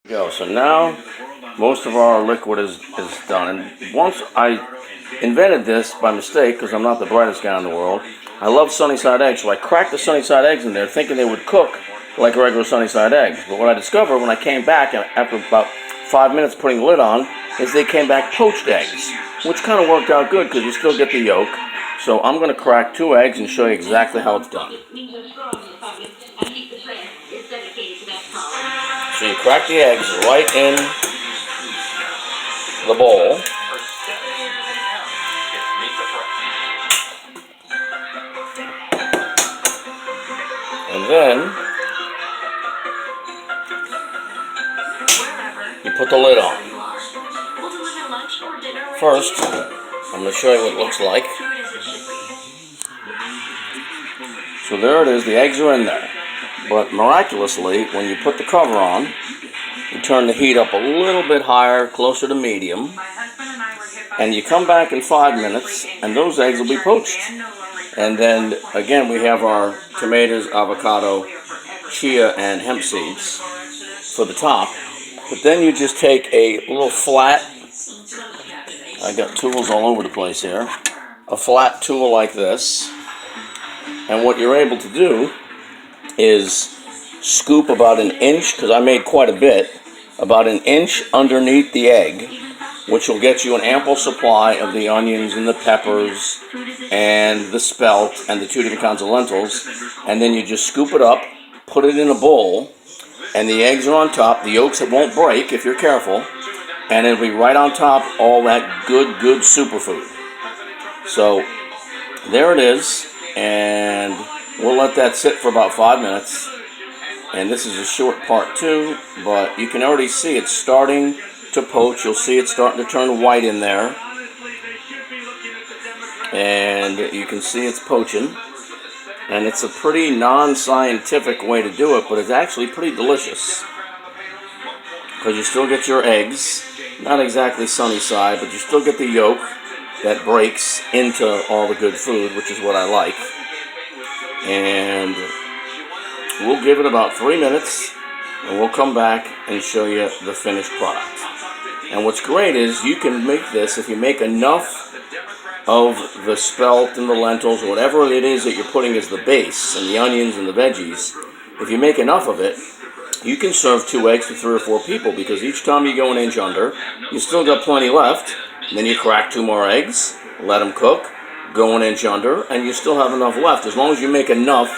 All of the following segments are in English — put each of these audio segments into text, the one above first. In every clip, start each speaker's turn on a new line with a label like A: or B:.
A: Go. So now most of our liquid is done. And once I invented this by mistake, because I'm not the brightest guy in the world, I love sunny side eggs, so I cracked the sunny side eggs in there thinking they would cook like regular sunny side eggs. But what I discovered when I came back after about 5 minutes putting the lid on is they came back poached eggs, which kind of worked out good because you still get the yolk. So I'm going to crack 2 eggs and show you exactly how it's done. So you crack the eggs right in the bowl. And then you put the lid on. First, I'm going to show you what it looks like. So there it is, the eggs are in there. But miraculously, when you put the cover on, you turn the heat up a little bit higher, closer to medium, and you come back in 5 minutes, and those eggs will be poached. And then, again, we have our tomatoes, avocado, chia, and hemp seeds for the top. But then you just take a little flat, I got tools all over the place here, a flat tool like this, and what you're able to do is scoop about an inch, because I made quite a bit, about an inch underneath the egg, which will get you an ample supply of the onions and the peppers and the spelt and the 2 different kinds of lentils. And then you just scoop it up, put it in a bowl, and the eggs are on top. The yolks won't break if you're careful, and it'll be right on top all that good superfood. So there it is, and we'll let that sit for about 5 minutes. And this is a short part too, but you can already see it's starting to poach. You'll see it's starting to turn white in there. And you can see it's poaching. And it's a pretty non-scientific way to do it, but it's actually pretty delicious. Because you still get your eggs, not exactly sunny side, but you still get the yolk that breaks into all the good food, which is what I like. And we'll give it about 3 minutes, and we'll come back and show you the finished product. And what's great is you can make this, if you make enough of the spelt and the lentils, whatever it is that you're putting as the base, and the onions and the veggies, if you make enough of it, you can serve 2 eggs to 3 or 4 people, because each time you go an inch under, you still got plenty left. Then you crack 2 more eggs, let them cook, go an inch under, and you still have enough left. As long as you make enough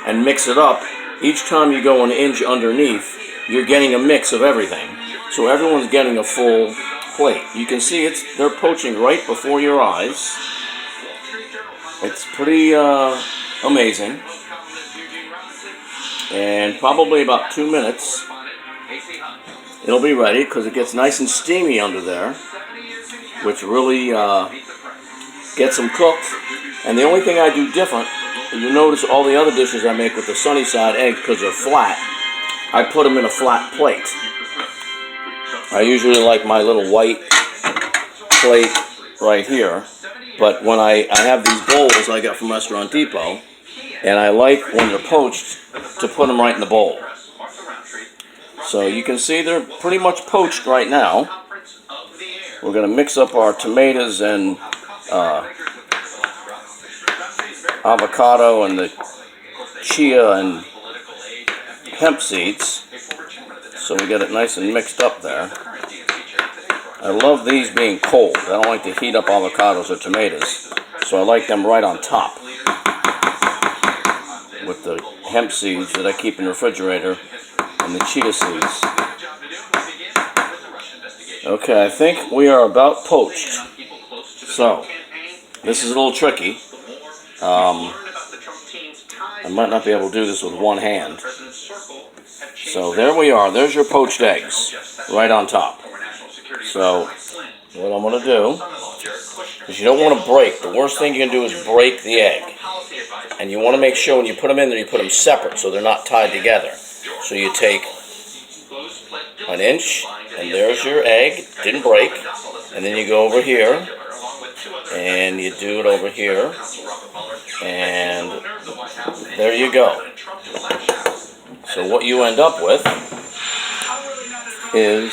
A: and mix it up, each time you go an inch underneath, you're getting a mix of everything. So everyone's getting a full plate. You can see they're poaching right before your eyes. It's pretty amazing. And probably about 2 minutes, it'll be ready, because it gets nice and steamy under there, which really gets them cooked. And the only thing I do different, you notice all the other dishes I make with the sunny side eggs, because they're flat, I put them in a flat plate. I usually like my little white plate right here, but when I have these bowls I got from Restaurant Depot, and I like, when they're poached, to put them right in the bowl. So you can see they're pretty much poached right now. We're going to mix up our tomatoes and avocado and the chia and hemp seeds. So we got it nice and mixed up there. I love these being cold. I don't like to heat up avocados or tomatoes, so I like them right on top with the hemp seeds that I keep in the refrigerator and the chia seeds. Okay, I think we are about poached. So, this is a little tricky. I might not be able to do this with one hand. So there we are. There's your poached eggs right on top. So what I'm going to do is, you don't want to break. The worst thing you can do is break the egg. And you want to make sure when you put them in there, you put them separate so they're not tied together. So you take an inch, and there's your egg. Didn't break. And then you go over here, and you do it over here. And there you go. So what you end up with is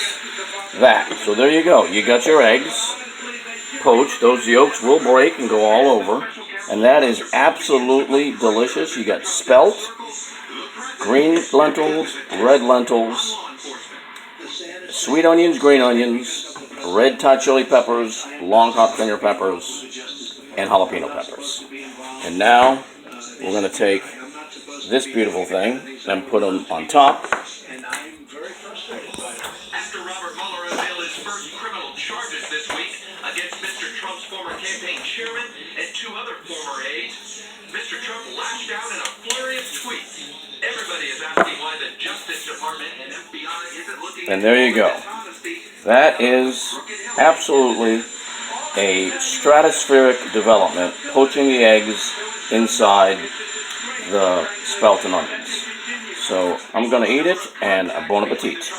A: that. So there you go. You got your eggs poached. Those yolks will break and go all over. And that is absolutely delicious. You got spelt, green lentils, red lentils, sweet onions, green onions, red Thai chili peppers, long hot finger peppers, and jalapeno peppers. And now we're going to take this beautiful thing and put them on top.
B: After Robert Mueller unveiled his first criminal charges this week against Mr. Trump's former campaign chairman and 2 other former aides, Mr. Trump lashed out in a flurry of tweets. Everybody is asking why the Justice Department and FBI isn't looking.
A: And there you go. That is absolutely a stratospheric development, poaching the eggs inside the spelt and onions. So I'm going to eat it, and bon appetit.